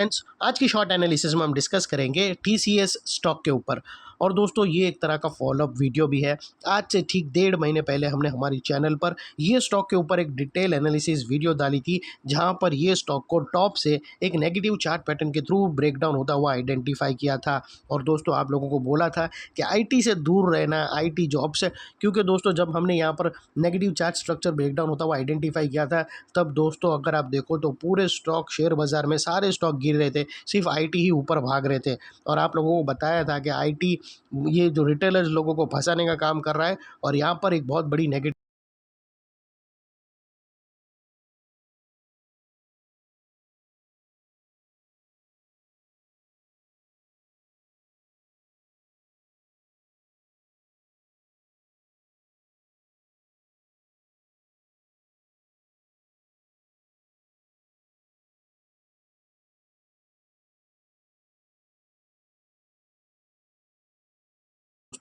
Friends, आज की short analysis में हम डिस्कस करेंगे टीसीएस स्टॉक के ऊपर। और दोस्तों, ये एक तरह का फॉलोअप वीडियो भी है। आज से ठीक 1.5 महीने पहले हमने हमारी चैनल पर ये स्टॉक के ऊपर एक डिटेल एनालिसिस वीडियो डाली थी, जहां पर ये स्टॉक को टॉप से एक नेगेटिव चार्ट पैटर्न के थ्रू ब्रेकडाउन होता हुआ आइडेंटिफाई किया था। और दोस्तों, आप लोगों को बोला था कि आईटी से दूर रहना, आईटी जॉब से, क्योंकि दोस्तों जब हमने यहाँ पर नेगेटिव चार्ट स्ट्रक्चर ब्रेकडाउन होता हुआ आइडेंटिफाई किया था, तब दोस्तों अगर आप देखो तो पूरे स्टॉक शेयर बाजार में सारे स्टॉक गिर रहे थे, सिर्फ आईटी ही ऊपर भाग रहे थे। और आप लोगों को बताया था कि आईटी ये जो रिटेलर्स लोगों को फंसाने का काम कर रहा है, और यहाँ पर एक बहुत बड़ी नेगेटिव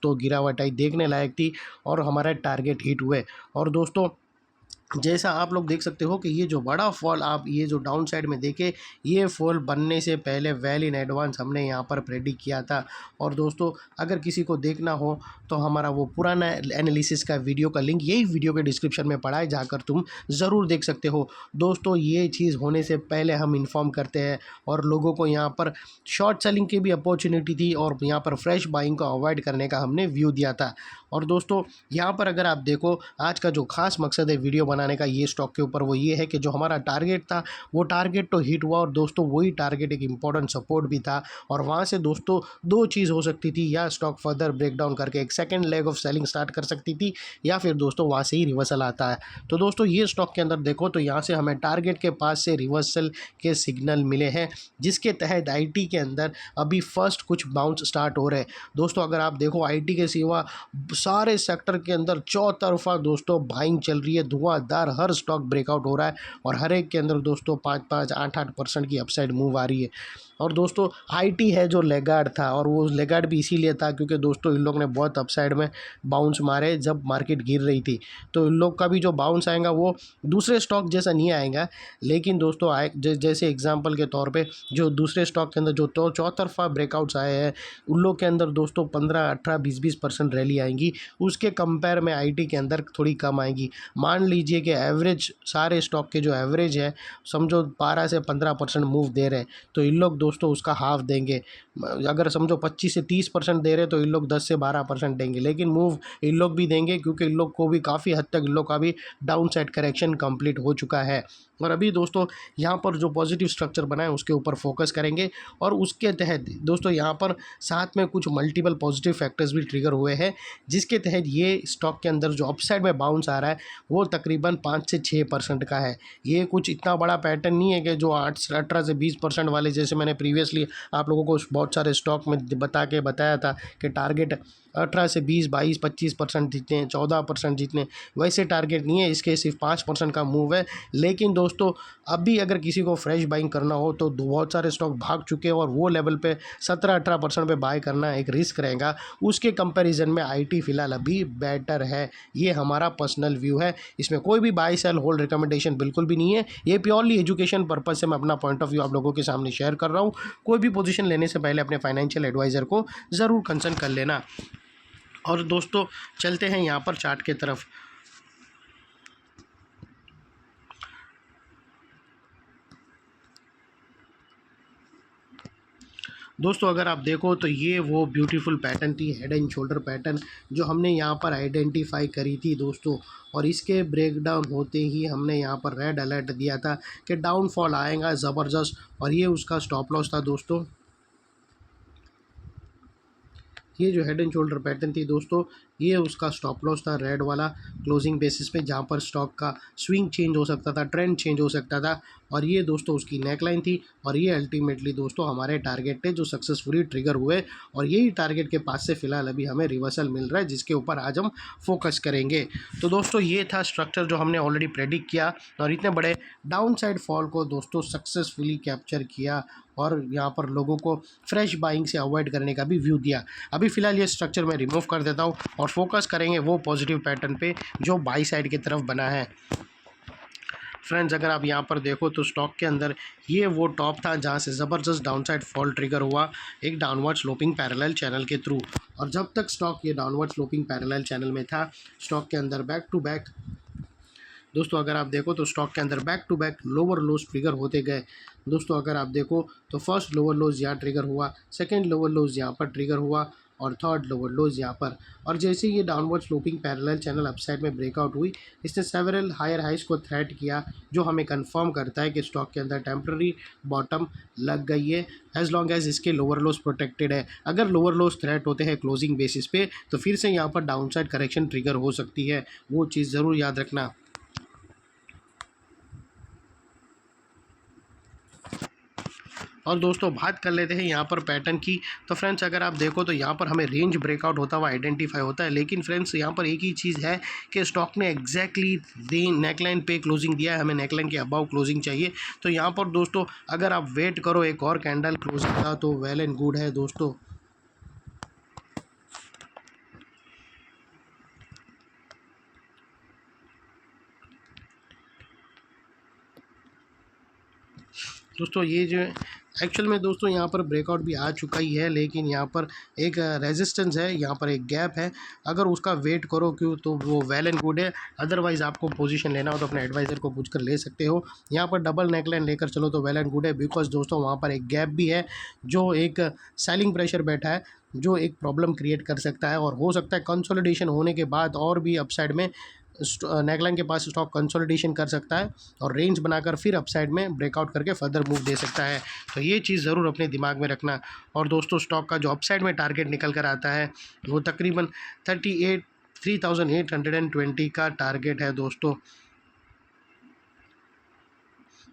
तो गिरावट आई देखने लायक थी, और हमारा टारगेट हिट हुए। और दोस्तों, जैसा आप लोग देख सकते हो कि ये जो बड़ा फॉल आप ये जो डाउन साइड में देखे, ये फॉल बनने से पहले वेल इन एडवांस हमने यहाँ पर प्रेडिक्ट किया था। और दोस्तों, अगर किसी को देखना हो तो हमारा वो पुराना एनालिसिस का वीडियो का लिंक यही वीडियो के डिस्क्रिप्शन में पड़ा है, जाकर तुम ज़रूर देख सकते हो। दोस्तों, ये चीज़ होने से पहले हम इन्फॉर्म करते हैं, और लोगों को यहाँ पर शॉर्ट सेलिंग की भी अपॉर्चुनिटी थी, और यहाँ पर फ्रेश बाइंग को अवॉइड करने का हमने व्यू दिया था। और दोस्तों, यहाँ पर अगर आप देखो, आज का जो खास मकसद है वीडियो बनाने का ये स्टॉक के ऊपर, वो ये है कि जो हमारा टारगेट था वो टारगेट तो हिट हुआ, और दोस्तों वही टारगेट एक इम्पॉर्टेंट सपोर्ट भी था। और वहाँ से दोस्तों दो चीज़ हो सकती थी, या स्टॉक फर्दर ब्रेकडाउन करके एक second leg of selling start कर सकती थी, या फिर दोस्तों वहाँ से ही रिवर्सल आता है। तो दोस्तों, ये स्टॉक के अंदर देखो तो यहाँ से हमें टारगेट के पास से रिवर्सल के सिग्नल मिले हैं, जिसके तहत आईटी के अंदर अभी फर्स्ट कुछ बाउंस स्टार्ट हो रहे हैं। दोस्तों, अगर आप देखो आईटी के सिवा सारे सेक्टर के अंदर चौतरफा दोस्तों बाइंग चल रही है, धुआंधार हर स्टॉक ब्रेकआउट हो रहा है, और हर एक के अंदर दोस्तों 5-5, 8-8% की अपसाइड मूव आ रही है। और दोस्तों, आईटी है जो लेगार्ड था, और वो लेगार्ड भी इसीलिए था क्योंकि दोस्तों इन लोग ने बहुत अपसाइड में बाउंस मारे जब मार्केट गिर रही थी। तो इन लोग का भी जो बाउंस आएगा वो दूसरे स्टॉक जैसा नहीं आएगा, लेकिन दोस्तों आए जैसे एग्जांपल के तौर पे जो दूसरे स्टॉक के अंदर जो तो चौतरफा ब्रेकआउट्स आए हैं, उन लोग के अंदर दोस्तों 15, 18, 20% रैली आएंगी। उसके कंपेयर में आईटी के अंदर थोड़ी कम आएगी। मान लीजिए कि एवरेज सारे स्टॉक के जो एवरेज है, समझो 12 से 15% मूव दे रहे हैं, तो इन लोग दोस्तों उसका हाफ देंगे। अगर समझो 25 से 30% दे रहे हैं, तो इन लोग 10 से 12% देंगे, लेकिन मूव इन लोग भी देंगे, क्योंकि इन लोग को भी काफ़ी हद तक इन लोग का भी डाउन साइड करेक्शन कंप्लीट हो चुका है। और अभी दोस्तों यहाँ पर जो पॉजिटिव स्ट्रक्चर बना है उसके ऊपर फोकस करेंगे, और उसके तहत दोस्तों यहाँ पर साथ में कुछ मल्टीपल पॉजिटिव फैक्टर्स भी ट्रिगर हुए हैं, जिसके तहत ये स्टॉक के अंदर जो अपसाइड में बाउंस आ रहा है वो तकरीबन 5 से 6% का है। ये कुछ इतना बड़ा पैटर्न नहीं है कि जो 18 से 20% वाले, जैसे मैंने प्रीवियसली आप लोगों को बहुत सारे स्टॉक में बताया था कि टारगेट 18 से 20, 22, 25% जीतने, 14% जीतने, वैसे टारगेट नहीं है। इसके सिर्फ 5% का मूव है। लेकिन दोस्तों, अभी अगर किसी को फ्रेश बाइंग करना हो तो बहुत सारे स्टॉक भाग चुके हैं, और वो लेवल पे 17-18% पे बाय करना एक रिस्क रहेगा। उसके कंपैरिजन में आईटी फ़िलहाल अभी बेटर है। ये हमारा पर्सनल व्यू है, इसमें कोई भी बाय सेल होल्ड रिकमेंडेशन बिल्कुल भी नहीं है। ये प्योरली एजुकेशन पर्पज से मैं अपना पॉइंट ऑफ व्यू आप लोगों के सामने शेयर कर रहा हूँ। कोई भी पोजीशन लेने से पहले अपने फाइनेंशियल एडवाइज़र को ज़रूर कंसल्ट कर लेना। और दोस्तों, चलते हैं यहाँ पर चार्ट के तरफ। दोस्तों, अगर आप देखो तो ये वो ब्यूटीफुल पैटर्न थी, हेड एंड शोल्डर पैटर्न, जो हमने यहाँ पर आइडेंटिफाई करी थी दोस्तों। और इसके ब्रेकडाउन होते ही हमने यहाँ पर रेड अलर्ट दिया था कि डाउनफॉल आएगा ज़बरदस्त, और ये उसका स्टॉप लॉस था दोस्तों। ये जो हेड एंड शोल्डर पैटर्न थी दोस्तों, ये उसका स्टॉप लॉस था, रेड वाला क्लोजिंग बेसिस पे, जहाँ पर स्टॉक का स्विंग चेंज हो सकता था, ट्रेंड चेंज हो सकता था। और ये दोस्तों उसकी नेकलाइन थी, और ये अल्टीमेटली दोस्तों हमारे टारगेट थे जो सक्सेसफुली ट्रिगर हुए, और यही टारगेट के पास से फिलहाल अभी हमें रिवर्सल मिल रहा है, जिसके ऊपर आज हम फोकस करेंगे। तो दोस्तों, ये था स्ट्रक्चर जो हमने ऑलरेडी प्रेडिक्ट किया, और इतने बड़े डाउन साइड फॉल को दोस्तों सक्सेसफुली कैप्चर किया, और यहाँ पर लोगों को फ्रेश बाइंग से अवॉइड करने का भी व्यू दिया। अभी फ़िलहाल ये स्ट्रक्चर मैं रिमूव कर देता हूँ, और फोकस करेंगे वो पॉजिटिव पैटर्न पे जो बाई साइड की तरफ बना है। फ्रेंड्स अगर आप यहाँ पर देखो तो स्टॉक के अंदर ये वो टॉप था जहाँ से ज़बरदस्त डाउनसाइड फॉल ट्रिगर हुआ एक डाउनवर्ड स्लोपिंग पैरेलल चैनल के थ्रू। और जब तक स्टॉक ये डाउनवर्ड स्लोपिंग पैरेलल चैनल में था, स्टॉक के अंदर बैक टू बैक दोस्तों अगर आप देखो तो स्टॉक के अंदर back to back lower lows trigger होते गए। दोस्तों अगर आप देखो तो फर्स्ट लोअर लोज यहाँ ट्रिगर हुआ, सेकंड लोअर लोज यहाँ पर ट्रिगर हुआ और थर्ड लोअर लोज यहाँ पर। और जैसे ये downward sloping parallel channel upside में ब्रेकआउट हुई, इसने सेवरल हायर हाइज को थ्रेट किया, जो हमें कंफर्म करता है कि स्टॉक के अंदर टेम्प्रेरी बॉटम लग गई है एज लॉन्ग एज इसके लोअर लोज प्रोटेक्टेड है। अगर लोअर लोज थ्रेट होते हैं क्लोजिंग बेसिस पे तो फिर से यहाँ पर डाउनसाइड करेक्शन ट्रिगर हो सकती है, वो चीज़ ज़रूर याद रखना। और दोस्तों बात कर लेते हैं यहाँ पर पैटर्न की। तो फ्रेंड्स अगर आप देखो तो यहाँ पर हमें रेंज ब्रेकआउट होता हुआ आइडेंटिफाई होता है, लेकिन फ्रेंड्स यहाँ पर एक ही चीज़ है कि स्टॉक ने एग्जैक्टली नेकलाइन पे क्लोजिंग दिया है, हमें नेकलाइन के अबाव क्लोजिंग चाहिए। तो यहाँ पर दोस्तों अगर आप वेट करो एक और कैंडल क्लोजिंग का तो वेल एंड गुड है दोस्तों। दोस्तों ये जो एक्चुअल में दोस्तों यहाँ पर ब्रेकआउट भी आ चुका ही है, लेकिन यहाँ पर एक रेजिस्टेंस है, यहाँ पर एक गैप है। अगर उसका वेट करो क्यों तो वो वेल एंड गुड है, अदरवाइज़ आपको पोजीशन लेना हो तो अपने एडवाइज़र को पूछ कर ले सकते हो। यहाँ पर डबल नेकलाइन लेकर चलो तो वेल एंड गुड है, बिकॉज दोस्तों वहाँ पर एक गैप भी है जो एक सेलिंग प्रेशर बैठा है, जो एक प्रॉब्लम क्रिएट कर सकता है। और हो सकता है कंसोलिडेशन होने के बाद और भी अपसाइड में नेकलाइन के पास स्टॉक कंसोलिडेशन कर सकता है और रेंज बनाकर फिर अपसाइड में ब्रेकआउट करके फर्दर मूव दे सकता है। तो ये चीज़ ज़रूर अपने दिमाग में रखना। और दोस्तों स्टॉक का जो अपसाइड में टारगेट निकल कर आता है वो तकरीबन 38,820 का टारगेट है दोस्तों,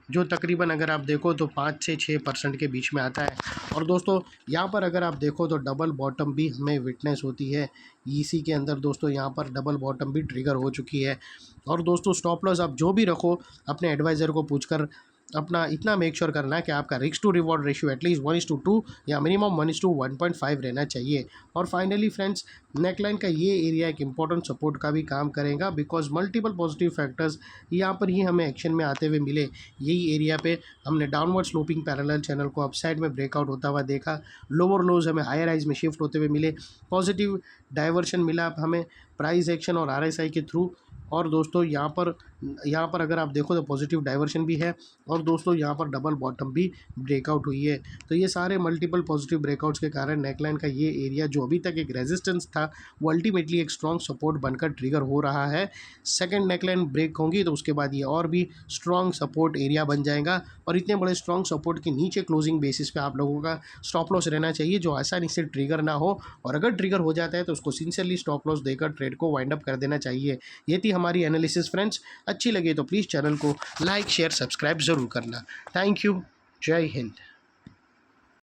जो तकरीबन अगर आप देखो तो 5 से 6% के बीच में आता है। और दोस्तों यहाँ पर अगर आप देखो तो डबल बॉटम भी हमें विटनेस होती है ईसी के अंदर। दोस्तों यहाँ पर डबल बॉटम भी ट्रिगर हो चुकी है। और दोस्तों स्टॉप लॉस आप जो भी रखो अपने एडवाइज़र को पूछकर अपना इतना मेक श्योर करना है कि आपका risk to reward ratio at least 1:2 या मिनिमम 1:1.5 रहना चाहिए। और फाइनली फ्रेंड्स नेकलाइन का ये एरिया एक इंपॉर्टेंट सपोर्ट का भी काम करेगा, बिकॉज मल्टीपल पॉजिटिव फैक्टर्स यहाँ पर ही हमें एक्शन में आते हुए मिले। यही एरिया पे हमने डाउनवर्ड स्लोपिंग पैरेलल चैनल को अपसाइड में ब्रेकआउट होता हुआ देखा, लोअर लोज हमें हायर हाइज में शिफ्ट होते हुए मिले, पॉजिटिव डाइवर्शन मिला हमें प्राइस एक्शन और आरएसआई के थ्रू। और दोस्तों यहाँ पर अगर आप देखो तो पॉजिटिव डाइवर्शन भी है। और दोस्तों यहाँ पर डबल बॉटम भी ब्रेकआउट हुई है। तो ये सारे मल्टीपल पॉजिटिव ब्रेकआउट्स के कारण नेकलाइन का ये एरिया जो अभी तक एक रेजिस्टेंस था वो अल्टीमेटली एक स्ट्रॉन्ग सपोर्ट बनकर ट्रिगर हो रहा है। सेकंड नेकलाइन ब्रेक होंगी तो उसके बाद ये और भी स्ट्रॉन्ग सपोर्ट एरिया बन जाएगा। और इतने बड़े स्ट्रॉन्ग सपोर्ट के नीचे क्लोजिंग बेसिस पे आप लोगों का स्टॉप लॉस रहना चाहिए, जो आसानी से ट्रिगर ना हो। और अगर ट्रिगर हो जाता है तो उसको सिंसियरली स्टॉप लॉस देकर ट्रेड को वाइंड अप कर देना चाहिए। ये थी हमारी एनालिसिस फ्रेंड्स। अच्छी लगे तो प्लीज़ चैनल को लाइक शेयर सब्सक्राइब ज़रूर करना। Thank you. जय हिंद।